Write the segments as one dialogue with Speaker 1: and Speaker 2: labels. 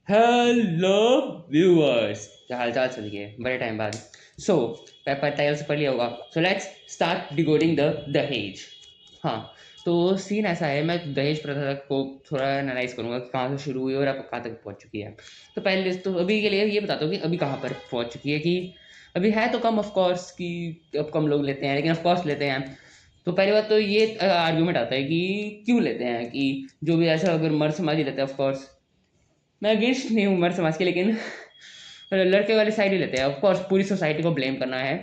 Speaker 1: Hello viewers, क्या हाल चाल चल गए बड़े टाइम बाद। सो पेपर टाइल से पढ़ लिया होगा। So let's start decoding the दहेज। हाँ, तो सीन ऐसा है, मैं दहेज प्रथा को थोड़ा एनालाइज करूंगा कि कहाँ से शुरू हुई और अब कहाँ तक पहुँच चुकी है। तो पहले तो अभी के लिए ये बताता हूँ कि अभी कहाँ पर पहुँच चुकी है। कि अभी है तो कम ऑफ कोर्स कि अब कम लोग लेते हैं, लेकिन ऑफ कोर्स लेते हैं। तो पहली बात तो ये आर्ग्यूमेंट आता है कि क्यों लेते हैं, कि जो भी ऐसा अगर मर्द समाज ही लेते हैं। ऑफ कोर्स मैं अगेंस्ट नहीं हूँ मर्द समाज के, लेकिन लड़के वाली साइड ही लेते हैं। ऑफ कोर्स पूरी सोसाइटी को ब्लेम करना है।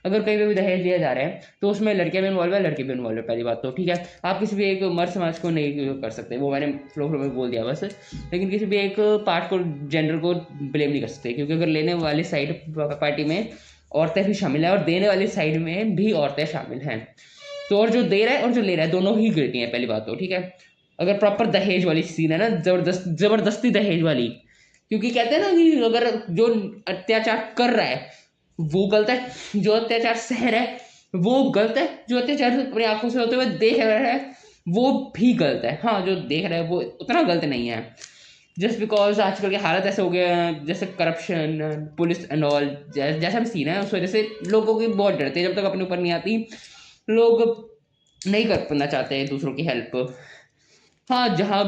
Speaker 1: अगर कहीं पे भी दहेज लिया जा रहा है तो उसमें लड़के भी इन्वॉल्व है, लड़के भी इन्वॉल्व है। पहली बात तो ठीक है, आप किसी भी एक मर्द समाज को नहीं कर सकते, वो मैंने फ्लो फ्लो में बोल दिया बस। लेकिन किसी भी एक पार्ट को, जेंडर को ब्लेम नहीं कर सकते, क्योंकि अगर लेने वाली साइड पार्टी में औरतें भी शामिल हैं और देने वाली साइड में भी औरतें शामिल हैं। तो और जो दे रहा है और जो ले रहा है दोनों ही गिल्टी हैं, पहली बात तो ठीक है। अगर प्रॉपर दहेज वाली सीन है ना, जबरदस्ती दहेज वाली, क्योंकि कहते हैं ना कि अगर जो अत्याचार कर रहा है वो गलत है, जो अत्याचार सह रहा है वो गलत है, जो अत्याचार अपनी आंखों से होते हुए देख रहा है वो भी गलत है। हाँ, जो देख रहा है वो उतना गलत नहीं है। जस्ट बिकॉज आजकल के हालत ऐसे हो गए हैं, जैसे करप्शन, पुलिस एंड ऑल, जैसा भी सीन है, उस वजह से लोगों की बहुत डरते हैं। जब तक अपने ऊपर नहीं आती, लोग नहीं कर पाना चाहते हैं दूसरों की हेल्प। हाँ, जहाँ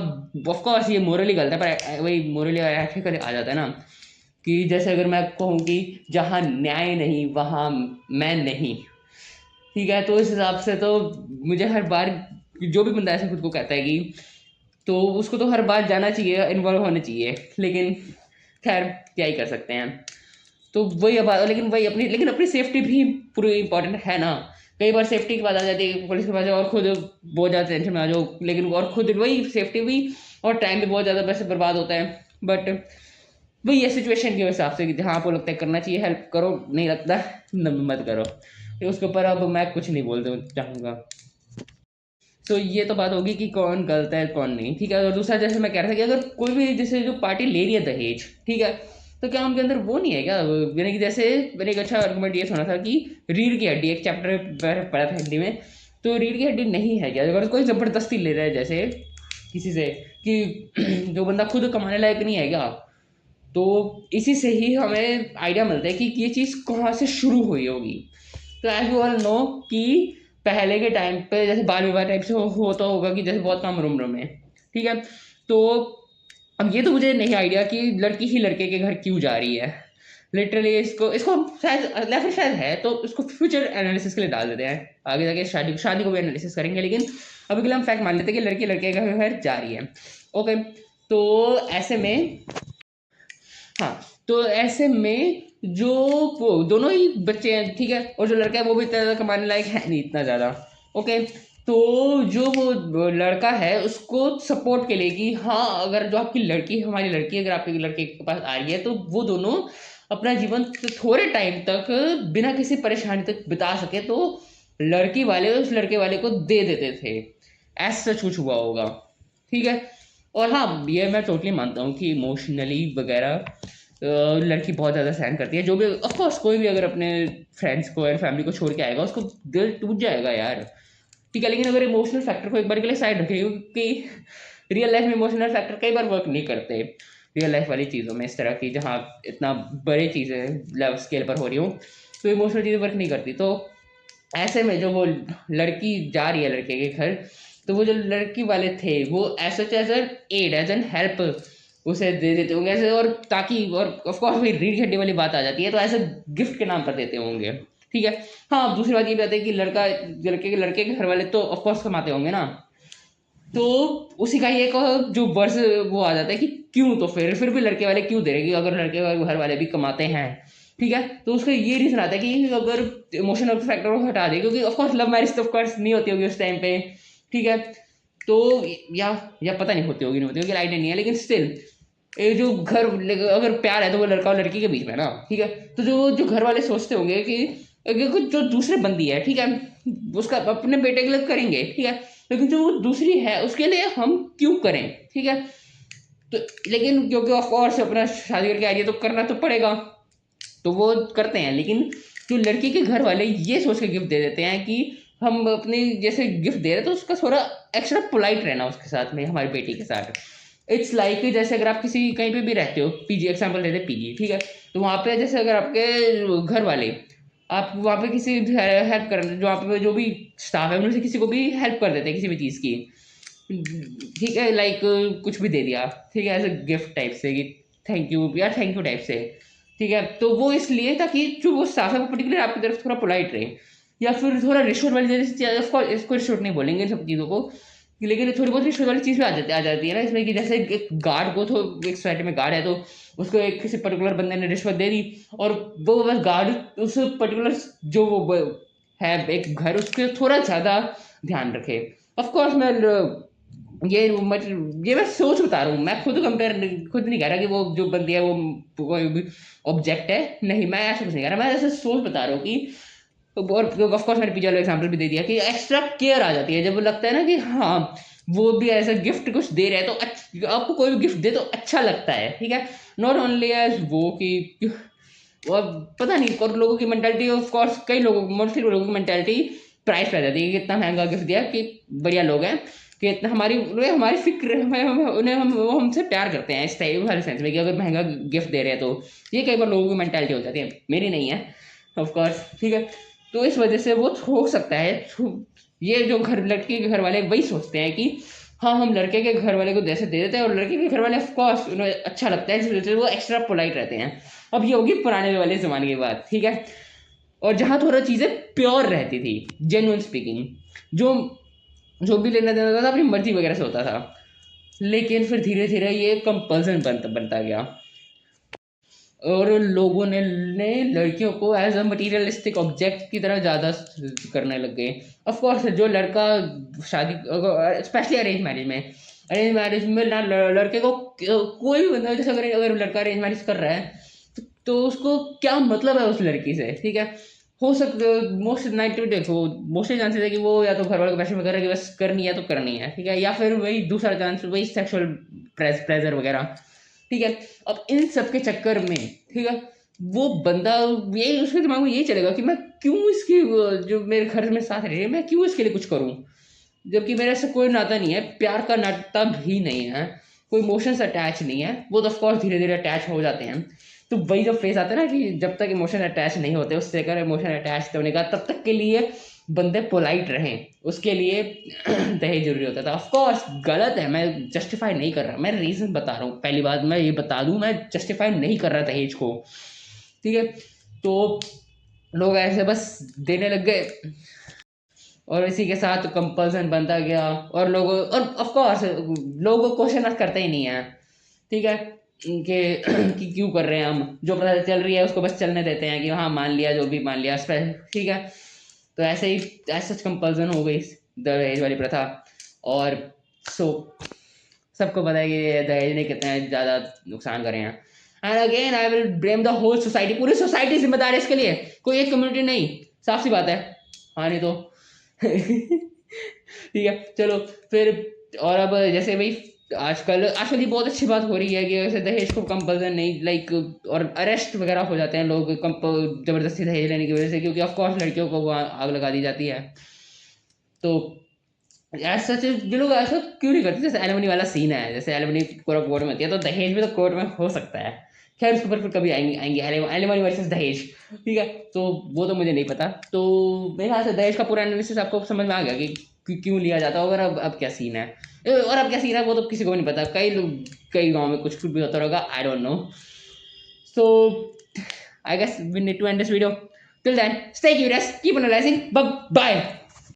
Speaker 1: ऑफ कोर्स ये मोरली गलत है, पर वही मोरली और एथिकली आ जाता है ना। कि जैसे अगर मैं कहूँ कि जहाँ न्याय नहीं वहाँ मैं नहीं, ठीक है, तो इस हिसाब से तो मुझे हर बार जो भी बंदा ऐसे खुद को कहता है कि, तो उसको तो हर बार जाना चाहिए, इन्वॉल्व होना चाहिए। लेकिन खैर, क्या ही कर सकते हैं। तो वही बात, लेकिन अपनी सेफ्टी भी पूरी इंपॉर्टेंट है ना। कई बार सेफ्टी की बात आ जाती है, पुलिस के पास जाओ और खुद बहुत ज़्यादा टेंशन में आ जाओ, लेकिन और खुद वही सेफ्टी भी और टाइम भी बहुत ज़्यादा वैसे बर्बाद होता है। बट वही है सिचुएशन के हिसाब से, कि जहाँ आपको लगता है करना चाहिए हेल्प करो, नहीं लगता मत करो। तो उसके ऊपर अब मैं कुछ नहीं बोलते चाहूँगा। तो ये तो बात होगी कि कौन गलत है कौन नहीं, ठीक है। और दूसरा, जैसे मैं कह रहा था कि अगर कोई भी जैसे जो पार्टी ले रही है दहेज, ठीक है, तो क्या उनके अंदर वो नहीं है क्या, यानी कि जैसे मैंने एक अच्छा आर्गुमेंट ये सुना था कि रीढ़ की हड्डी, एक चैप्टर पढ़ा था हिंदी में, तो रीढ़ की हड्डी नहीं है क्या अगर कोई जबरदस्ती ले रहा है जैसे किसी से, कि जो बंदा खुद कमाने लायक नहीं है क्या। तो इसी से ही हमें आइडिया मिलता है कि ये चीज़ कहाँ से शुरू हुई होगी। तो एज यू ऑल नो कि पहले के टाइम पे जैसे बाल विवाह टाइप से होता होगा, कि जैसे बहुत कम उम्र में, ठीक है। तो अब ये तो मुझे नहीं आइडिया कि लड़की ही लड़के के घर क्यों जा रही है। लिटरली इसको इसको शायद या फिर शायद है, तो इसको फ्यूचर एनालिसिस के लिए डाल देते हैं। आगे जाके शादी शादी को भी एनालिसिस करेंगे, लेकिन अभी के लिए हम फैक्ट मान लेते हैं कि लड़की लड़के के घर जा रही है। ओके, तो ऐसे में, हाँ, तो ऐसे में जो वो दोनों ही बच्चे हैं, ठीक है, और जो लड़का है वो भी इतना ज़्यादा कमाने लायक है नहीं, इतना ज़्यादा। ओके, तो जो वो लड़का है उसको सपोर्ट के लिए कि हाँ, अगर जो आपकी लड़की, हमारी लड़की अगर आपके लड़के के पास आ रही है तो वो दोनों अपना जीवन थोड़े टाइम तक बिना किसी परेशानी तक बिता सके, तो लड़की वाले उस लड़के वाले को दे देते थे। ऐसा कुछ हुआ होगा, ठीक है। और हाँ, ये मैं टोटली मानता हूँ कि इमोशनली वगैरह लड़की बहुत ज़्यादा सहन करती है। जो भी ऑफ कोर्स कोई भी अगर अपने फ्रेंड्स को और फैमिली को छोड़ के आएगा उसको दिल टूट जाएगा यार, ठीक है। लेकिन अगर इमोशनल फैक्टर को एक बार के लिए साइड रखें, क्योंकि रियल लाइफ में इमोशनल फैक्टर कई बार वर्क नहीं करते। रियल लाइफ वाली चीज़ों में इस तरह की जहाँ इतना बड़ी चीज़ें लेवल स्केल पर हो रही हो, तो इमोशनल चीज़ें वर्क नहीं करती। तो ऐसे में जो वो लड़की जा रही है लड़के के घर, तो वो जो लड़की वाले थे वो as as an aid, as an help उसे दे देते होंगे ऐसे, और ताकि, और ऑफ कोर्स वही रीढ़ की हड्डी वाली बात आ जाती है, तो ऐसे गिफ्ट के नाम पर देते होंगे, ठीक है। हाँ, दूसरी बात ये भी आती है कि लड़के के घर वाले तो ऑफ कोर्स कमाते होंगे ना। तो उसी का ही एक जो वर्स वो आ जाता है कि क्यों, तो फिर भी लड़के वाले क्यों दे रहे, कि अगर लड़के वाले घर वाले भी कमाते हैं, ठीक है, तो उसका ये रीजन आता है कि अगर इमोशनल फैक्टर को हटा दे, क्योंकि ऑफकोर्स लव मैरिज तो ऑफकोर्स नहीं होती होगी उस टाइम पे, ठीक है। तो या या पता नहीं होती होगी नहीं होती होगी, आइडिया नहीं है, लेकिन स्टिल ये जो घर, अगर प्यार है तो वो लड़का और लड़की के बीच में है ना, ठीक है। तो जो जो घर वाले सोचते होंगे कि अगर जो दूसरे बंदी है, ठीक है, उसका अपने बेटे के लिए करेंगे, ठीक है, लेकिन जो दूसरी है उसके लिए हम क्यों करें, ठीक है। तो लेकिन क्योंकि ऑफ कोर्स अपना शादी करके आ रही है तो करना तो पड़ेगा, तो वो करते हैं। लेकिन जो लड़की के घर वाले ये सोच के गिफ्ट दे देते हैं कि हम अपनी जैसे गिफ्ट दे रहे हैं तो उसका थोड़ा एक्स्ट्रा पोलाइट रहना उसके साथ में, हमारी बेटी के साथ, इट्स लाइक जैसे अगर आप किसी कहीं पे भी रहते हो, पीजी एग्जाम्पल देते पीजी, ठीक है, तो वहाँ पे जैसे अगर आपके घर वाले आप वहाँ पे किसी हेल्प कर, जो आप जो भी स्टाफ है उनसे किसी को भी हेल्प कर देते हैं किसी भी चीज़ की, ठीक है, लाइक कुछ भी दे दिया, ठीक है, एज अ गिफ्ट टाइप से कि थैंक यू या थैंक यू टाइप से, ठीक है, तो वो इसलिए ताकि जो वो स्टाफ है वो पर्टिकुलर आपकी तरफ थोड़ा पोलाइट रहे, या फिर थोड़ा रिश्वत वाली जैसे चीज़, ऑफकोर्स इसको रिश्वत नहीं बोलेंगे इन सब चीज़ों को, लेकिन थोड़ी बहुत रिश्वत वाली चीज़ भी आ जाती है ना इसमें, कि जैसे एक गार्ड को, तो एक सोसाइटी में गार्ड है तो उसको एक किसी पर्टिकुलर बंदे ने रिश्वत दे दी, और वो बस गार्ड उस पर्टिकुलर जो वो है एक घर, उसके थोड़ा ज़्यादा ध्यान रखे। ऑफकोर्स मैं ये मैं सोच बता रहा हूँ, मैं खुद कंपेयर खुद नहीं कह रहा कि वो जो बंदी है वो कोई भी ऑब्जेक्ट है, नहीं, मैं ऐसा कुछ नहीं कह रहा, मैं ऐसे सोच बता रहा हूँ कि, और ऑफ कोर्स मैंने पीछे वाला एग्जांपल भी दे दिया कि एक्स्ट्रा केयर आ जाती है जब वो लगता है ना कि हाँ वो भी ऐसा गिफ्ट कुछ दे रहे हैं, तो आपको कोई भी गिफ्ट दे तो अच्छा लगता है, ठीक है, नॉट ओनली एज वो कि और पता नहीं, और लोगों की मेंटालिटी, ऑफ कोर्स कई लोगों, मोस्टली लोगों की मेंटालिटी प्राइस पे आ जाती है कि इतना महंगा गिफ्ट दिया कि बढ़िया लोग हैं, कि इतना हमारी उन्हें हमारी फिक्र उन्हें हम वो हमसे प्यार करते हैं इस टाइप वाले सेंस में कि अगर महंगा गिफ्ट दे रहे हैं तो, ये कई बार लोगों की मेंटालिटी हो जाती है, मेरी नहीं है ऑफ कोर्स, ठीक है, तो इस वजह से वो हो सकता है, ये जो घर लड़के के घर वाले वही सोचते हैं कि हाँ हम लड़के के घर वाले को जैसे दे देते हैं, और लड़के के घर वाले ऑफ कोर्स उन्हें अच्छा लगता है, इस वजह से वो एक्स्ट्रा पोलाइट रहते हैं। अब ये होगी पुराने वाले ज़माने की बात, ठीक है, और जहाँ थोड़ा चीज़ें प्योर रहती थी, जेन्युइन स्पीकिंग, जो जो भी लेना देना होता था अपनी मर्जी वगैरह से होता था, लेकिन फिर धीरे धीरे ये कंपल्सन बनता गया, और लोगों ने लड़कियों को एज अ मटीरियलिस्टिक ऑब्जेक्ट की तरह ज़्यादा करने लग गए। ऑफ कोर्स जो लड़का शादी, स्पेशली अरेंज मैरिज में ना लड़के को कोई भी बंदा, जैसे अगर लड़का अरेंज मैरिज कर रहा है तो उसको क्या मतलब है उस लड़की से, ठीक है, हो सकता मोस्ट 90 देखो मोस्टली चांसेस है कि वो या तो घर वालों को पैसे वगैरह की बस करनी है तो करनी है, ठीक है, या फिर वही दूसरा चांस वही सेक्सुअल प्रेजर वगैरह, ठीक है, अब इन सब के चक्कर में, ठीक है, वो बंदा यही उसके दिमाग में यही चलेगा कि मैं क्यों इसकी जो मेरे घर में साथ रह रही है मैं क्यों इसके लिए कुछ करूं, जबकि मेरे से कोई नाता नहीं है, प्यार का नाता भी नहीं है, कोई इमोशंस अटैच नहीं है, वो तो ऑफकोर्स धीरे धीरे अटैच हो जाते हैं, तो वही जब फेस आता है ना कि जब तक इमोशन अटैच नहीं होते, उससे अगर इमोशन अटैच होने का तब तक के लिए बंदे पोलाइट रहें, उसके लिए दहेज जरूरी होता था। ऑफ कोर्स गलत है, मैं जस्टिफाई नहीं कर रहा, मैं रीजन बता रहा हूँ, पहली बात मैं ये बता दूं, मैं जस्टिफाई नहीं कर रहा दहेज को, ठीक है, तो लोग ऐसे बस देने लग गए, और इसी के साथ कंपल्सन बनता गया, और लोगों और ऑफ कोर्स लोगों को क्वेश्चन करते ही नहीं है, ठीक है, कि क्यों कर रहे हैं हम, जो पता चल रही है उसको बस चलने देते हैं कि हाँ मान लिया जो भी मान लिया, ठीक है, तो ऐसे ही ऐसा कंपल्सन हो गई दहेज वाली प्रथा, और सो सबको पता है कि दहेज ने कितने ज़्यादा नुकसान करे हैं, and again I will blame the whole society, पूरी सोसाइटी जिम्मेदार है इसके लिए, कोई एक कम्युनिटी नहीं, साफ सी बात है, हाँ नहीं तो ठीक है, चलो फिर, और अब जैसे भाई आजकल आजकल ये बहुत अच्छी बात हो रही है कि वैसे दहेज को कंपल्सन नहीं, लाइक और अरेस्ट वगैरह हो जाते हैं लोग जबरदस्ती दहेज लेने की वजह से, क्योंकि ऑफकोर्स लड़कियों को वो आग लगा दी जाती है, तो ऐसा ये लोग ऐसा क्यों नहीं करते, जैसे एलिमनी वाला सीन है, जैसे एलिमनी कोर्ट में होती है तो दहेज भी तो कोर्ट में हो सकता है, खैर उसके ऊपर फिर कभी आएंगे आएंगे एलिमनी वर्सेस दहेज, ठीक है, तो वो तो मुझे नहीं पता, तो मेरे ख्याल से दहेज का पूरा एनालिसिस आपको समझ में आ गया कि क्यों लिया जाता होगा, अब क्या सीन है, और अब क्या सीन है वो तो किसी को भी नहीं पता, कई लोग कई गाँव में कुछ भी होता होगा, I don't know, so I guess we need to end this video, till then stay curious, keep analyzing, bye bye।